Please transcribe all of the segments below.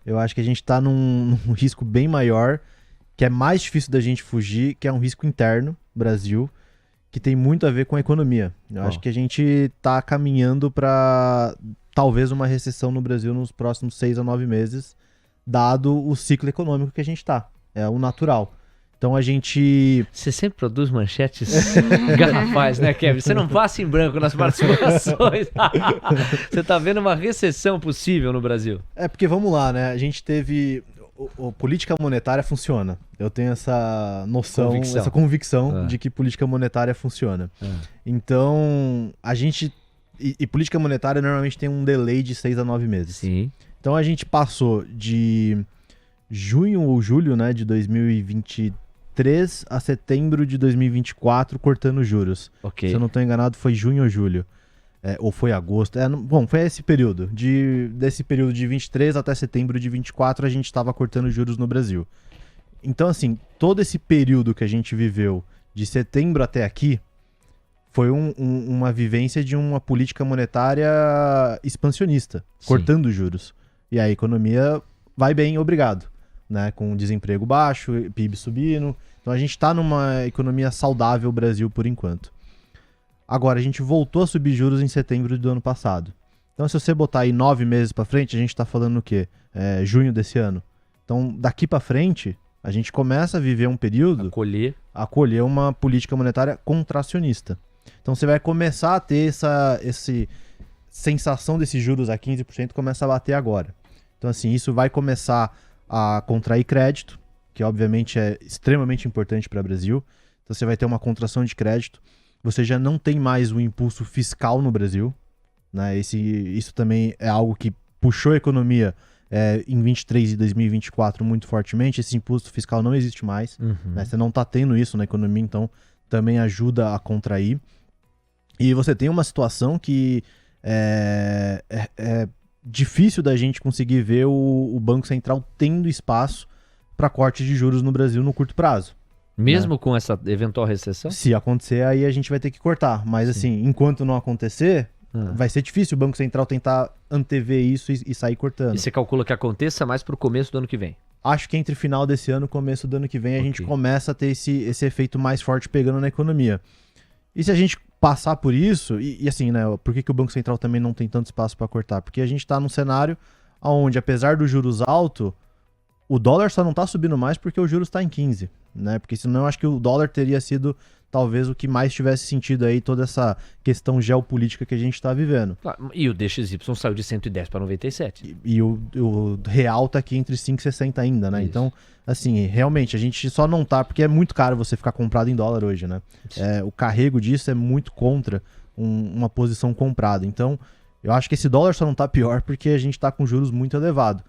Eu acho que a gente está num risco bem maior, que é mais difícil da gente fugir, que é um risco interno, Brasil, que tem muito a ver com a economia. Eu acho que a gente está caminhando para talvez uma recessão no Brasil nos próximos 6 a 9 meses, dado o ciclo econômico que a gente está. É o natural. Então a gente... Você sempre produz manchetes garrafais, né, Kevin? Você não passa em branco nas participações. Você tá vendo uma recessão possível no Brasil. É porque, vamos lá, né? A gente teve... A política monetária funciona. Eu tenho essa noção, essa convicção de que política monetária funciona. Então, a gente... E política monetária normalmente tem um delay de 6 a 9 meses. Sim. Então a gente passou de junho ou julho, né, de 2023 a setembro de 2024 cortando juros. Ok. Se eu não estou enganado, foi junho ou julho. Ou foi agosto. Bom, foi esse período. Desse período de 23 até setembro de 24, a gente estava cortando juros no Brasil. Então, assim, todo esse período que a gente viveu de setembro até aqui foi uma vivência de uma política monetária expansionista, cortando juros. E a economia vai bem, obrigado. Né? Com desemprego baixo, PIB subindo. Então a gente está numa economia saudável Brasil por enquanto. Agora, a gente voltou a subir juros em setembro do ano passado. Então, se você botar aí 9 meses para frente, a gente está falando o quê? Junho desse ano. Então, daqui para frente, a gente começa a viver um período... Acolher uma política monetária contracionista. Então, você vai começar a ter essa sensação desses juros a 15%, começa a bater agora. Então, assim, isso vai começar a contrair crédito, que obviamente é extremamente importante para o Brasil. Então, você vai ter uma contração de crédito. Você já não tem mais o impulso fiscal no Brasil, né? Isso também é algo que puxou a economia em 23 e 2024 muito fortemente. Esse impulso fiscal não existe mais, né? Você não está tendo isso na economia, então também ajuda a contrair. E você tem uma situação que é difícil da gente conseguir ver o Banco Central tendo espaço para corte de juros no Brasil no curto prazo. Mesmo com essa eventual recessão? Se acontecer, aí a gente vai ter que cortar. Mas assim, enquanto não acontecer, vai ser difícil o Banco Central tentar antever isso e sair cortando. E você calcula que aconteça mais pro começo do ano que vem? Acho que entre final desse ano e começo do ano que vem a gente começa a ter esse efeito mais forte pegando na economia. E se a gente passar por isso, e assim, né, por que o Banco Central também não tem tanto espaço para cortar? Porque a gente está num cenário onde, apesar dos juros altos, o dólar só não está subindo mais porque o juros está em 15, né? Porque senão eu acho que o dólar teria sido talvez o que mais tivesse sentido aí toda essa questão geopolítica que a gente está vivendo. E o DXY saiu de 110 para 97. E o real tá aqui entre 5,60 ainda, né? Isso. Então, assim, realmente, a gente só não tá, porque é muito caro você ficar comprado em dólar hoje, né? O carrego disso é muito contra uma posição comprada. Então, eu acho que esse dólar só não tá pior porque a gente tá com juros muito elevados.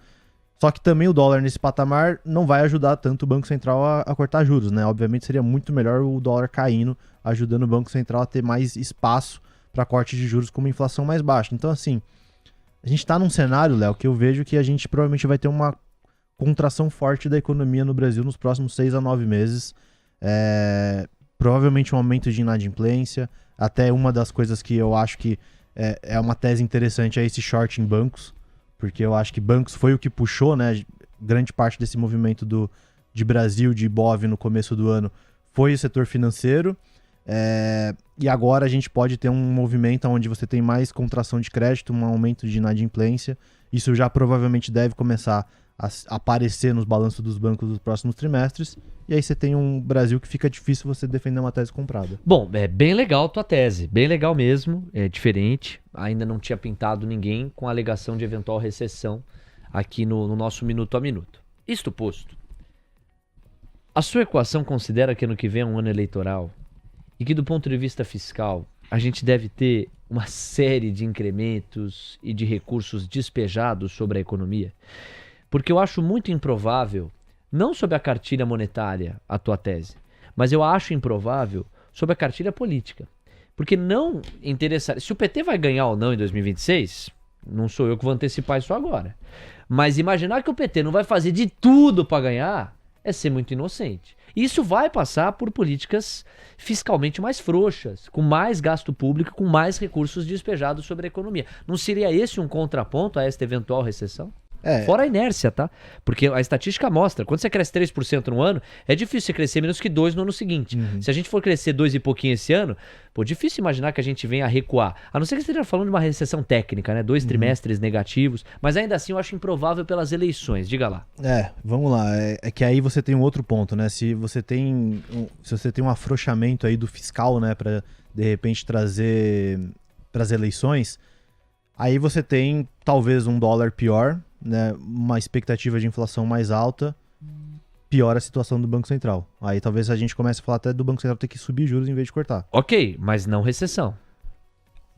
Só que também o dólar nesse patamar não vai ajudar tanto o Banco Central a cortar juros, né? Obviamente seria muito melhor o dólar caindo, ajudando o Banco Central a ter mais espaço para corte de juros com uma inflação mais baixa. Então, assim, a gente está num cenário, Léo, que eu vejo que a gente provavelmente vai ter uma contração forte da economia no Brasil nos próximos 6 a 9 meses. Provavelmente um aumento de inadimplência. Até uma das coisas que eu acho que é uma tese interessante é esse short em bancos. Porque eu acho que bancos foi o que puxou, né? Grande parte desse movimento de Brasil, de Ibov no começo do ano, foi o setor financeiro. E agora a gente pode ter um movimento onde você tem mais contração de crédito, um aumento de inadimplência. Isso já provavelmente deve começar a aparecer nos balanços dos bancos dos próximos trimestres. E aí você tem um Brasil que fica difícil você defender uma tese comprada. Bom, é bem legal a tua tese, bem legal mesmo, é diferente. Ainda não tinha pintado ninguém com a alegação de eventual recessão aqui no nosso Minuto a Minuto. Isto posto, a sua equação considera que ano que vem é um ano eleitoral e que do ponto de vista fiscal a gente deve ter uma série de incrementos e de recursos despejados sobre a economia? Porque eu acho muito improvável, não sobre a cartilha monetária, a tua tese, mas eu acho improvável sobre a cartilha política. Porque não interessa. Se o PT vai ganhar ou não em 2026, não sou eu que vou antecipar isso agora. Mas imaginar que o PT não vai fazer de tudo para ganhar é ser muito inocente. Isso vai passar por políticas fiscalmente mais frouxas, com mais gasto público, com mais recursos despejados sobre a economia. Não seria esse um contraponto a esta eventual recessão? Fora a inércia, tá? Porque a estatística mostra, quando você cresce 3% no ano, é difícil você crescer menos que 2% no ano seguinte. Se a gente for crescer 2 e pouquinho esse ano, pô, difícil imaginar que a gente venha a recuar. A não ser que você esteja falando de uma recessão técnica, né? 2 trimestres negativos, mas ainda assim eu acho improvável pelas eleições. Diga lá. Vamos lá. É que aí você tem um outro ponto, né? Se você tem um afrouxamento aí do fiscal, né, para de repente trazer para as eleições, aí você tem talvez um dólar pior, né, uma expectativa de inflação mais alta, piora a situação do Banco Central. Aí talvez a gente comece a falar até do Banco Central ter que subir juros em vez de cortar. Ok, mas não recessão.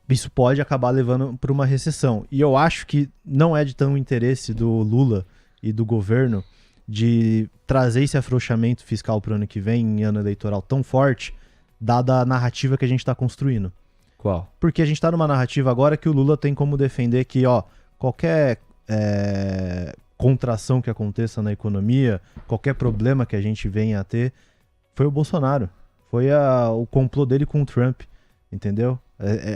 Isso pode acabar levando para uma recessão. E eu acho que não é de tão interesse do Lula e do governo de trazer esse afrouxamento fiscal para o ano que vem, em ano eleitoral tão forte, dada a narrativa que a gente está construindo. Qual? Porque a gente está numa narrativa agora que o Lula tem como defender que, qualquer contração que aconteça na economia, qualquer problema que a gente venha a ter, foi o Bolsonaro. Foi o complô dele com o Trump, entendeu?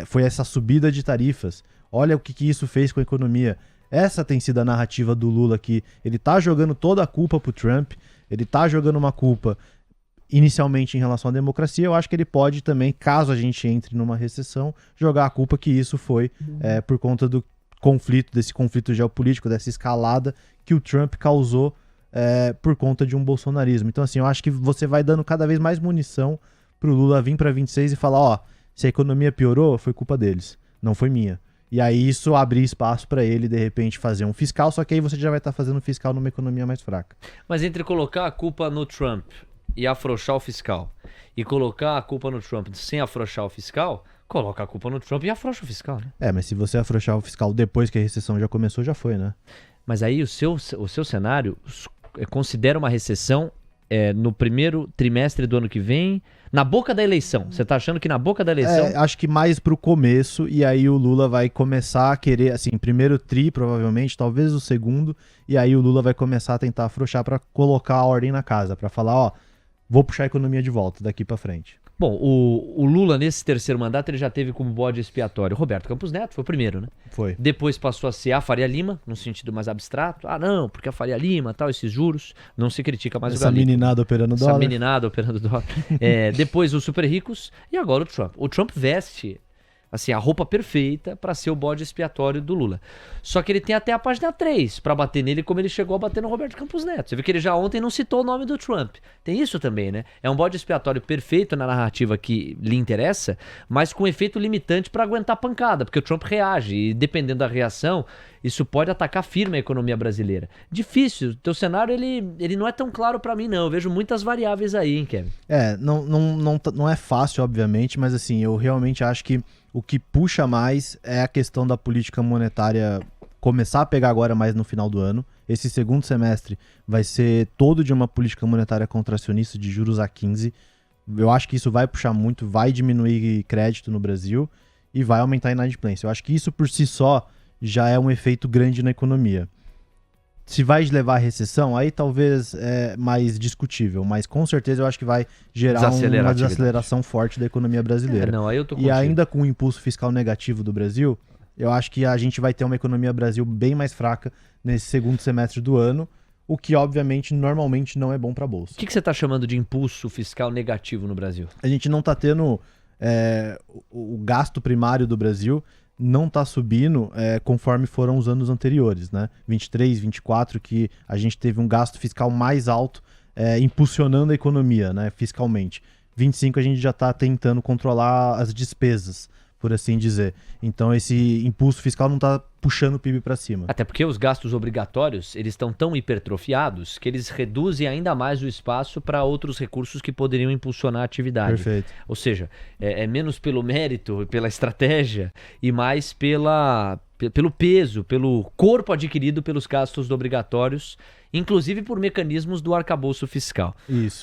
Foi essa subida de tarifas. Olha o que isso fez com a economia. Essa tem sido a narrativa do Lula aqui. Ele tá jogando toda a culpa pro Trump, ele tá jogando uma culpa inicialmente em relação à democracia. Eu acho que ele pode também, caso a gente entre numa recessão, jogar a culpa que isso foi por conta do desse conflito geopolítico, dessa escalada que o Trump causou por conta de um bolsonarismo. Então, assim, eu acho que você vai dando cada vez mais munição pro Lula vir para 26 e falar, se a economia piorou, foi culpa deles, não foi minha. E aí isso abrir espaço para ele, de repente, fazer um fiscal, só que aí você já vai estar fazendo um fiscal numa economia mais fraca. Mas entre colocar a culpa no Trump e afrouxar o fiscal, e colocar a culpa no Trump sem afrouxar o fiscal, coloca a culpa no Trump e afrouxa o fiscal, né? Mas se você afrouxar o fiscal depois que a recessão já começou, já foi, né? Mas aí o seu cenário considera uma recessão no primeiro trimestre do ano que vem, na boca da eleição. Você tá achando que na boca da eleição... Acho que mais pro começo, e aí o Lula vai começar a querer, assim, primeiro tri, provavelmente, talvez o segundo, e aí o Lula vai começar a tentar afrouxar pra colocar a ordem na casa, pra falar, vou puxar a economia de volta daqui pra frente. Bom, o Lula, nesse terceiro mandato, ele já teve como bode expiatório Roberto Campos Neto, foi o primeiro, né? Foi. Depois passou a ser a Faria Lima, num sentido mais abstrato. Não, porque a Faria Lima, tal, esses juros, não se critica mais o Galico. Meninada operando dólar. Essa meninada operando dólar. Depois os super ricos e agora o Trump. O Trump veste, assim, a roupa perfeita para ser o bode expiatório do Lula. Só que ele tem até a página 3 para bater nele, como ele chegou a bater no Roberto Campos Neto. Você viu que ele já ontem não citou o nome do Trump. Tem isso também, né? É um bode expiatório perfeito na narrativa que lhe interessa, mas com efeito limitante para aguentar pancada, porque o Trump reage e, dependendo da reação, isso pode atacar firme a economia brasileira. Difícil. O teu cenário, ele não é tão claro para mim, não. Eu vejo muitas variáveis aí, hein, Kevin? Não é fácil, obviamente, mas assim, eu realmente acho que o que puxa mais é a questão da política monetária começar a pegar agora mais no final do ano. Esse segundo semestre vai ser todo de uma política monetária contracionista de juros a 15. Eu acho que isso vai puxar muito, vai diminuir crédito no Brasil e vai aumentar a inadimplência. Eu acho que isso por si só já é um efeito grande na economia. Se vai levar à recessão, aí talvez é mais discutível, mas com certeza eu acho que vai gerar uma desaceleração forte da economia brasileira. Aí eu tô contigo. E ainda com o impulso fiscal negativo do Brasil, eu acho que a gente vai ter uma economia Brasil bem mais fraca nesse segundo semestre do ano, o que obviamente normalmente não é bom para a Bolsa. O que você está chamando de impulso fiscal negativo no Brasil? A gente não está tendo o gasto primário do Brasil não está subindo conforme foram os anos anteriores, né? 23, 24, que a gente teve um gasto fiscal mais alto impulsionando a economia, né, fiscalmente. 25 a gente já está tentando controlar as despesas, por assim dizer. Então esse impulso fiscal não está puxando o PIB para cima. Até porque os gastos obrigatórios, eles estão tão hipertrofiados que eles reduzem ainda mais o espaço para outros recursos que poderiam impulsionar a atividade. Perfeito. Ou seja, é menos pelo mérito, pela estratégia e mais pelo peso, pelo corpo adquirido pelos gastos obrigatórios, inclusive por mecanismos do arcabouço fiscal. Isso.